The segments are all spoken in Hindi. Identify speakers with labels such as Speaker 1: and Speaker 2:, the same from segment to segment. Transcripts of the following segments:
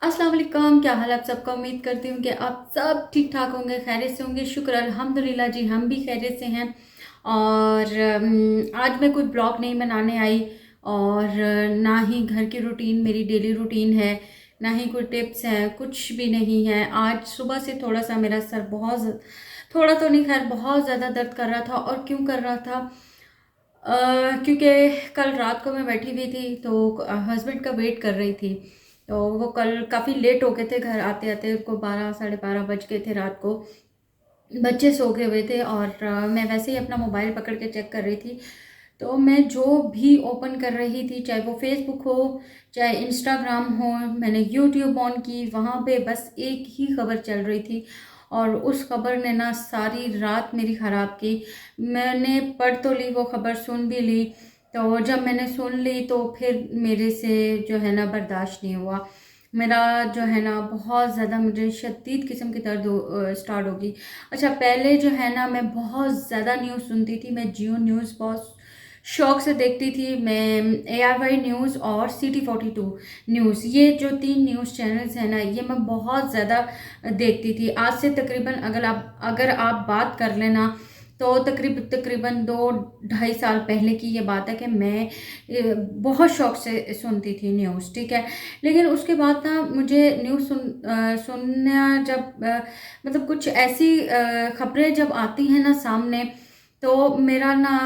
Speaker 1: अस्सलाम वालेकुम। क्या हाल आप सबका। उम्मीद करती हूँ कि आप सब ठीक ठाक होंगे, खैरियत से होंगे। शुक्र अल्हम्दुलिल्लाह जी, हम भी खैरियत से हैं। और आज मैं कोई ब्लॉग नहीं बनाने आई, और ना ही घर की रूटीन मेरी डेली रूटीन है, ना ही कोई टिप्स हैं, कुछ भी नहीं है। आज सुबह से थोड़ा सा मेरा सर थोड़ा तो नहीं, खैर बहुत ज़्यादा दर्द कर रहा था। और क्यों कर रहा था? क्योंकि कल रात को मैं बैठी हुई थी तो हस्बैंड का वेट कर रही थी। तो वो कल काफ़ी लेट हो गए थे, घर आते आते उनको 12 साढ़े 12 बज गए थे रात को। बच्चे सो गए हुए थे और मैं वैसे ही अपना मोबाइल पकड़ के चेक कर रही थी। तो मैं जो भी ओपन कर रही थी, चाहे वो फेसबुक हो, चाहे इंस्टाग्राम हो, मैंने यूट्यूब ऑन की, वहाँ पे बस एक ही खबर चल रही थी। और उस खबर ने ना सारी रात मेरी ख़राब की। मैंने पढ़ तो ली वो खबर, सुन भी ली। तो जब मैंने सुन ली तो फिर मेरे से जो है ना बर्दाश्त नहीं हुआ। मेरा जो है ना बहुत ज़्यादा, मुझे शदीद किस्म की दर्द स्टार्ट होगी। अच्छा, पहले जो है ना मैं बहुत ज़्यादा न्यूज़ सुनती थी। मैं जियो न्यूज़ बहुत शौक से देखती थी। मैं ARY न्यूज़ और CT42 न्यूज़, ये जो 3 न्यूज़ चैनल्स हैं ना, ये मैं बहुत ज़्यादा देखती थी। आज से तकरीबन अगर आप बात कर लेना, तो तकरीबन 2 ढाई साल पहले की ये बात है कि मैं बहुत शौक से सुनती थी न्यूज़, ठीक है। लेकिन उसके बाद ना मुझे न्यूज़ सुनना जब मतलब कुछ ऐसी खबरें जब आती हैं ना सामने, तो मेरा ना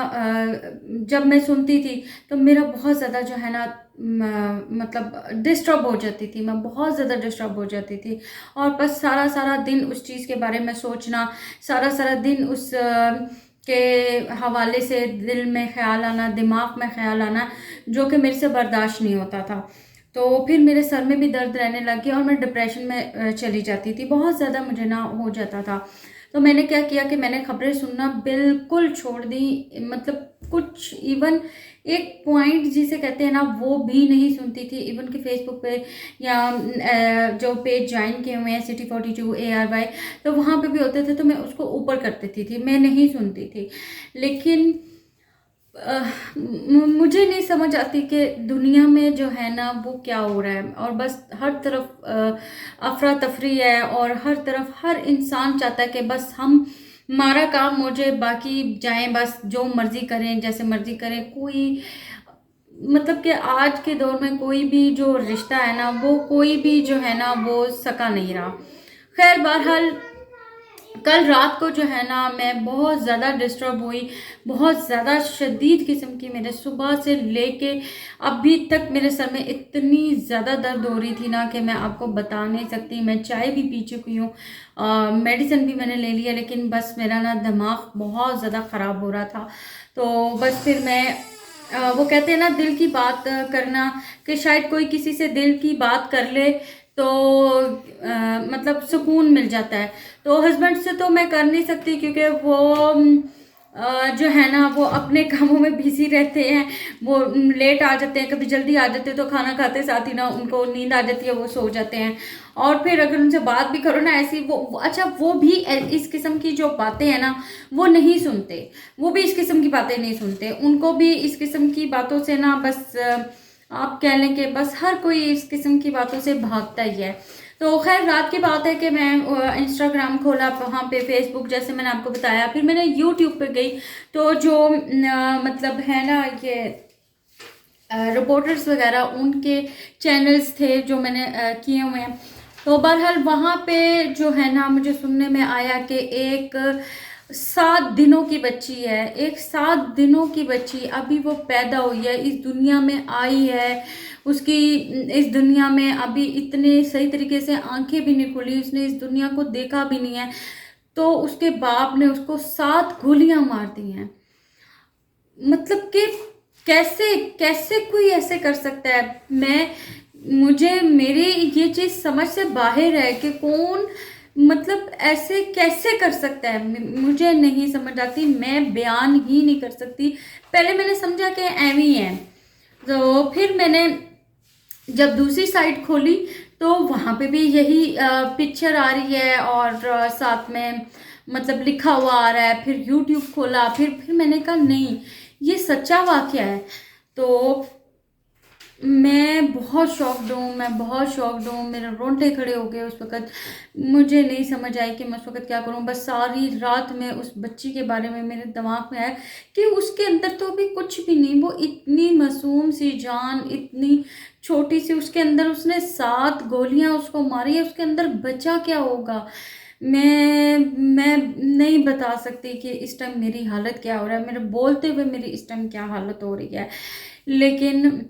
Speaker 1: जब मैं सुनती थी तो मेरा बहुत ज़्यादा जो है ना मतलब डिस्टर्ब हो जाती थी। मैं बहुत ज़्यादा डिस्टर्ब हो जाती थी। और बस सारा सारा दिन उस चीज़ के बारे में सोचना, सारा सारा दिन उस के हवाले से दिल में ख्याल आना, दिमाग में ख्याल आना, जो कि मेरे से बर्दाश्त नहीं होता था। तो फिर मेरे सर में भी दर्द रहने लग गया और मैं डिप्रेशन में चली जाती थी। बहुत ज़्यादा मुझे ना हो जाता था। तो मैंने क्या किया कि मैंने खबरें सुनना बिल्कुल छोड़ दी। मतलब कुछ इवन एक पॉइंट जिसे कहते हैं ना, वो भी नहीं सुनती थी। इवन कि फेसबुक पे या जो पेज ज्वाइन किए हुए हैं CT42 ARY, तो वहाँ पे भी होते थे तो मैं उसको ऊपर कर देती थी, मैं नहीं सुनती थी। लेकिन मुझे नहीं समझ आती कि दुनिया में जो है ना वो क्या हो रहा है। और बस हर तरफ अफरा तफरी है, और हर तरफ हर इंसान चाहता है कि बस हमारा काम हो जाए, बाकी जाएं, बस जो मर्जी करें, जैसे मर्जी करें। कोई मतलब कि आज के दौर में कोई भी जो रिश्ता है ना, वो कोई भी जो है ना वो सका नहीं रहा। खैर, बहरहाल कल रात को जो है ना मैं बहुत ज़्यादा डिस्टर्ब हुई। बहुत ज़्यादा शदीद किस्म की, मेरे सुबह से लेके अभी तक मेरे सर में इतनी ज़्यादा दर्द हो रही थी ना कि मैं आपको बता नहीं सकती। मैं चाय भी पी चुकी हूँ, मेडिसिन भी मैंने ले लिया, लेकिन बस मेरा ना दिमाग बहुत ज़्यादा ख़राब हो रहा था। तो बस फिर मैं वो कहते हैं ना, दिल की बात करना, कि शायद कोई किसी से दिल की बात कर ले तो मतलब सुकून मिल जाता है। तो हस्बैंड से तो मैं कर नहीं सकती, क्योंकि वो जो है ना वो अपने कामों में बिजी रहते हैं। वो लेट आ जाते हैं, कभी जल्दी आ जाते हैं, तो खाना खाते साथ ही ना उनको नींद आ जाती है, वो सो जाते हैं। और फिर अगर उनसे बात भी करो ना ऐसी, अच्छा, वो भी इस किस्म की जो बातें हैं ना वो नहीं सुनते। वो भी इस किस्म की बातें नहीं सुनते। उनको भी इस किस्म की बातों से ना बस आप कह लें कि बस हर कोई इस किस्म की बातों से भागता ही है। तो खैर, रात की बात है कि मैं इंस्टाग्राम खोला, वहाँ पे फेसबुक, जैसे मैंने आपको बताया, फिर मैंने यूट्यूब पे गई। तो जो मतलब है ना ये रिपोर्टर्स वगैरह, उनके चैनल्स थे जो मैंने किए हुए हैं। तो बहरहाल वहाँ पे जो है ना मुझे सुनने में आया कि एक 7 दिनों की बच्ची है, एक 7 दिनों की बच्ची अभी वो पैदा हुई है, इस दुनिया में आई है। उसकी इस दुनिया में अभी इतने सही तरीके से आंखें भी नहीं खुली, उसने इस दुनिया को देखा भी नहीं है। तो उसके बाप ने उसको 7 गोलियां मार दी हैं। मतलब कि कैसे कैसे कोई ऐसे कर सकता है? मुझे मेरे ये चीज समझ से बाहर है कि कौन मतलब ऐसे कैसे कर सकता है। मुझे नहीं समझ आती, मैं बयान ही नहीं कर सकती। पहले मैंने समझा कि एवं ही है। तो फिर मैंने जब दूसरी साइड खोली तो वहां पे भी यही पिक्चर आ रही है, और साथ में मतलब लिखा हुआ आ रहा है। फिर यूट्यूब खोला, फिर मैंने कहा नहीं, ये सच्चा वाकया है। तो मैं बहुत शॉक्ड हूँ, मैं बहुत शॉक्ड हूँ, मेरे रोंगटे खड़े हो गए उस वक़्त। मुझे नहीं समझ आई कि मैं उस वक़्त क्या करूँ। बस सारी रात में उस बच्ची के बारे में मेरे दिमाग में आया कि उसके अंदर तो अभी कुछ भी नहीं, वो इतनी मासूम सी जान, इतनी छोटी सी, उसके अंदर उसने 7 गोलियाँ उसको मारी है, उसके अंदर बचा क्या होगा? मैं नहीं बता सकती कि इस टाइम मेरी हालत क्या हो रहा है, मेरे बोलते हुए मेरी इस टाइम क्या हालत हो रही है। लेकिन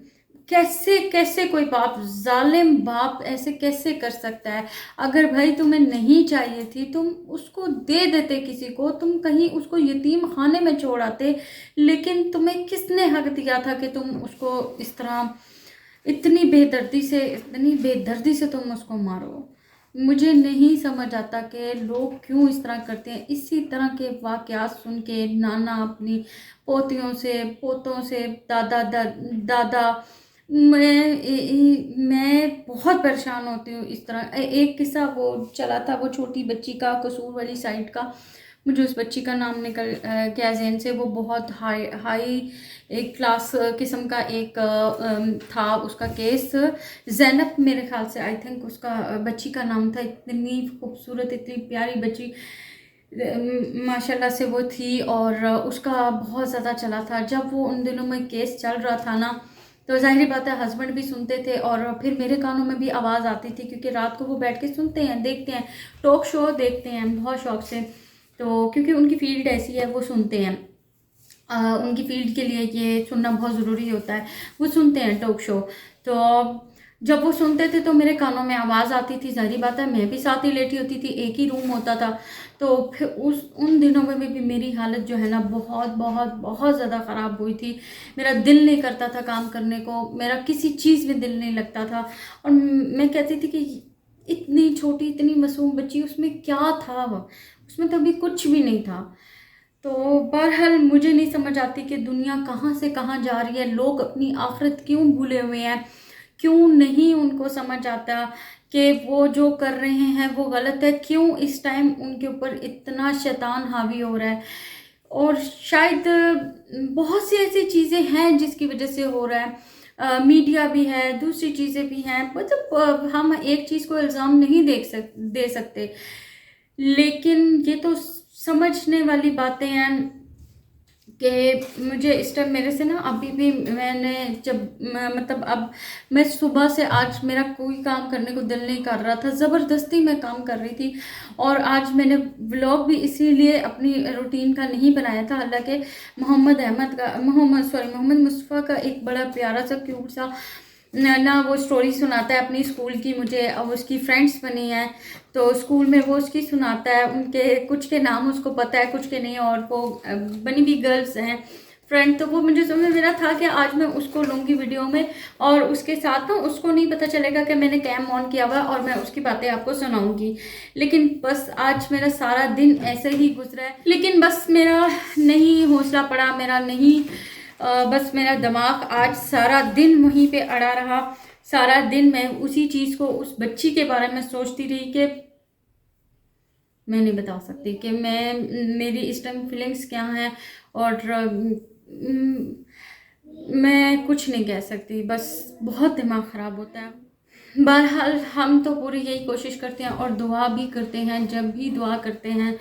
Speaker 1: कैसे कैसे कोई बाप, जालिम बाप ऐसे कैसे कर सकता है? अगर भाई तुम्हें नहीं चाहिए थी, तुम उसको दे देते किसी को, तुम कहीं उसको यतीम खाने में छोड़ आते। लेकिन तुम्हें किसने हक दिया था कि तुम उसको इस तरह, इतनी बेदर्दी से तुम उसको मारो? मुझे नहीं समझ आता कि लोग क्यों इस तरह करते हैं। इसी तरह के वाकयात सुन के नाना अपनी पोतियों से, पोतों से, दादा, मैं बहुत परेशान होती हूँ इस तरह। एक किस्सा वो चला था, वो छोटी बच्ची का, कसूर वाली साइड का। मुझे उस बच्ची का नाम निकल गया ज़हन से। वो बहुत हाई हाई एक क्लास किस्म का एक था उसका केस। ज़ैनब मेरे ख्याल से, आई थिंक उसका बच्ची का नाम था। इतनी खूबसूरत, इतनी प्यारी बच्ची माशाल्लाह से वो थी, और उसका बहुत ज़्यादा चला था। जब वो उन दिनों में केस चल रहा था ना, तो ज़ाहिर बात है हस्बैंड भी सुनते थे और फिर मेरे कानों में भी आवाज़ आती थी, क्योंकि रात को वो बैठ के सुनते हैं, देखते हैं, टॉक शो देखते हैं बहुत शौक से। तो क्योंकि उनकी फील्ड ऐसी है, वो सुनते हैं। उनकी फील्ड के लिए ये सुनना बहुत ज़रूरी होता है, वो सुनते हैं टॉक शो। तो जब वो सुनते थे तो मेरे कानों में आवाज़ आती थी। ज़ाहिर बात है मैं भी साथ ही लेटी होती थी, एक ही रूम होता था। तो फिर उस उन दिनों में भी मेरी हालत जो है ना, बहुत बहुत बहुत ज़्यादा ख़राब हुई थी। मेरा दिल नहीं करता था काम करने को, मेरा किसी चीज़ में दिल नहीं लगता था। और मैं कहती थी कि इतनी छोटी, इतनी मासूम बच्ची, उसमें क्या था? उसमें तो अभी कुछ भी नहीं था। तो बहरहाल मुझे नहीं समझ आती कि दुनिया कहाँ से कहाँ जा रही है। लोग अपनी आखिरत क्यों भूले हुए हैं? क्यों नहीं उनको समझ आता कि वो जो कर रहे हैं वो गलत है? क्यों इस टाइम उनके ऊपर इतना शैतान हावी हो रहा है? और शायद बहुत सी ऐसी चीज़ें हैं जिसकी वजह से हो रहा है। मीडिया भी है, दूसरी चीज़ें भी हैं। मतलब हम एक चीज़ को इल्ज़ाम नहीं दे सकते। लेकिन ये तो समझने वाली बातें हैं कि मुझे इस टाइम मेरे से ना, अभी भी मैंने जब मतलब अब मैं सुबह से, आज मेरा कोई काम करने को दिल नहीं कर रहा था, ज़बरदस्ती मैं काम कर रही थी। और आज मैंने व्लॉग भी इसीलिए अपनी रूटीन का नहीं बनाया था। हालांकि मोहम्मद मुस्तफ़ा का एक बड़ा प्यारा सा क्यूट सा ना वो स्टोरी सुनाता है अपनी स्कूल की मुझे। अब उसकी फ्रेंड्स बनी हैं, तो स्कूल में वो उसकी सुनाता है, उनके कुछ के नाम उसको पता है, कुछ के नहीं। और वो बनी हुई गर्ल्स हैं फ्रेंड। तो वो मुझे समझ मेरा था कि आज मैं उसको लूँगी वीडियो में, और उसके साथ ना उसको नहीं पता चलेगा कि मैंने कैम ऑन किया हुआ, और मैं उसकी बातें आपको सुनाऊंगी। लेकिन बस आज मेरा सारा दिन ऐसे ही गुजरा है। लेकिन बस मेरा नहीं हौसला पड़ा, मेरा नहीं बस मेरा दिमाग आज सारा दिन वहीं पे अड़ा रहा। सारा दिन मैं उसी चीज़ को, उस बच्ची के बारे में सोचती रही कि मैं नहीं बता सकती कि मेरी इस टाइम फीलिंग्स क्या हैं। और मैं कुछ नहीं कह सकती, बस बहुत दिमाग ख़राब होता है। बहरहाल हम तो पूरी यही कोशिश करते हैं और दुआ भी करते हैं। जब भी दुआ करते हैं,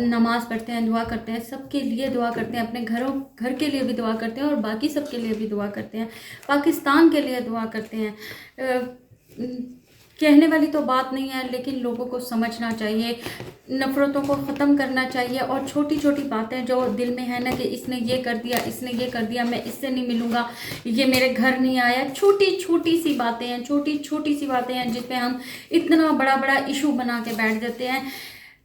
Speaker 1: नमाज़ पढ़ते हैं, दुआ करते हैं, सबके लिए दुआ करते हैं, अपने घर के लिए भी दुआ करते हैं और बाकी सबके लिए भी दुआ करते हैं, पाकिस्तान के लिए दुआ करते हैं। कहने वाली तो बात नहीं है, लेकिन लोगों को समझना चाहिए, नफ़रतों को ख़त्म करना चाहिए। और छोटी छोटी बातें जो दिल में है ना, कि इसने ये कर दिया, इसने ये कर दिया, मैं इससे नहीं मिलूँगा, ये मेरे घर नहीं आया, छोटी छोटी सी बातें हैं, छोटी छोटी सी बातें हैं जिस पे हम इतना बड़ा बड़ा इशू बना के बैठ जाते हैं।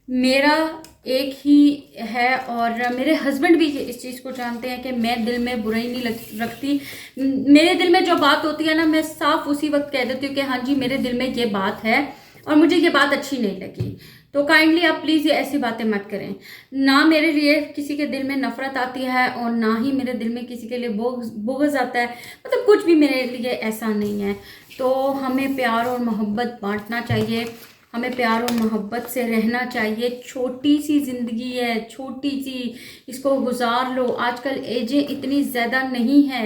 Speaker 1: मेरा एक ही है, और मेरे हस्बैंड भी इस चीज़ को जानते हैं कि मैं दिल में बुराई नहीं रखती। मेरे दिल में जो बात होती है ना, मैं साफ उसी वक्त कह देती हूँ कि हाँ जी, मेरे दिल में ये बात है और मुझे ये बात अच्छी नहीं लगी। तो काइंडली आप प्लीज़ ये ऐसी बातें मत करें। ना मेरे लिए किसी के दिल में नफ़रत आती है, और ना ही मेरे दिल में किसी के लिए बुग़्ज़ आता है। मतलब कुछ भी मेरे लिए ऐसा नहीं है। तो हमें प्यार और मोहब्बत बांटना चाहिए। हमें प्यार और मोहब्बत से रहना चाहिए। छोटी सी ज़िंदगी है, छोटी सी, इसको गुजार लो। आजकल एजें इतनी ज़्यादा नहीं है।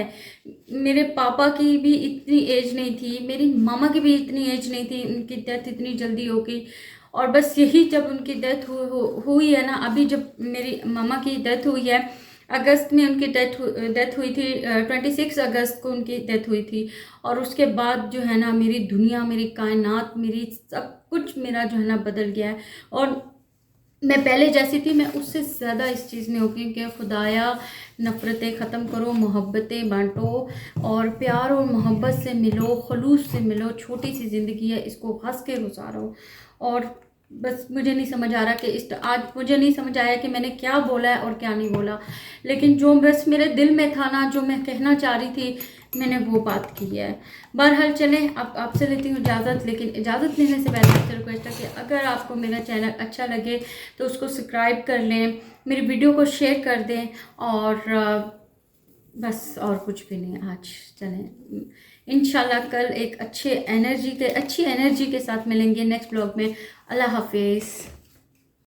Speaker 1: मेरे पापा की भी इतनी एज नहीं थी, मेरी मामा की भी इतनी एज नहीं थी, उनकी डेथ इतनी जल्दी हो गई। और बस यही, जब उनकी डेथ हुई है ना, अभी जब मेरी मामा की डेथ हुई है, अगस्त में उनकी डेथ हुई थी, 26 अगस्त को उनकी डेथ हुई थी। और उसके बाद जो है ना, मेरी दुनिया, मेरी कायनात, मेरी सब कुछ मेरा जो है ना बदल गया है। और मैं पहले जैसी थी, मैं उससे ज़्यादा इस चीज़ में हो गई कि खुदाया नफ़रतें ख़त्म करो, मोहब्बतें बांटो और प्यार और मोहब्बत से मिलो, खलूस से मिलो। छोटी सी ज़िंदगी है, इसको हंस के गुजारो। और बस मुझे नहीं समझ आ रहा कि आज मुझे नहीं समझ आया कि मैंने क्या बोला है और क्या नहीं बोला, लेकिन जो बस मेरे दिल में था ना, जो मैं कहना चाह रही थी, मैंने वो बात की है। बहरहाल चलें, अब आपसे लेती हूँ इजाज़त, लेकिन इजाज़त लेने से पहले आपसे रिक्वेस्ट है कि अगर आपको मेरा चैनल अच्छा लगे तो उसको सब्सक्राइब कर लें, मेरी वीडियो को शेयर कर दें। और बस और कुछ भी नहीं। आज चलें, इंशाल्लाह कल एक अच्छी एनर्जी के साथ मिलेंगे नेक्स्ट ब्लॉग में। अल्लाह हाफिज़।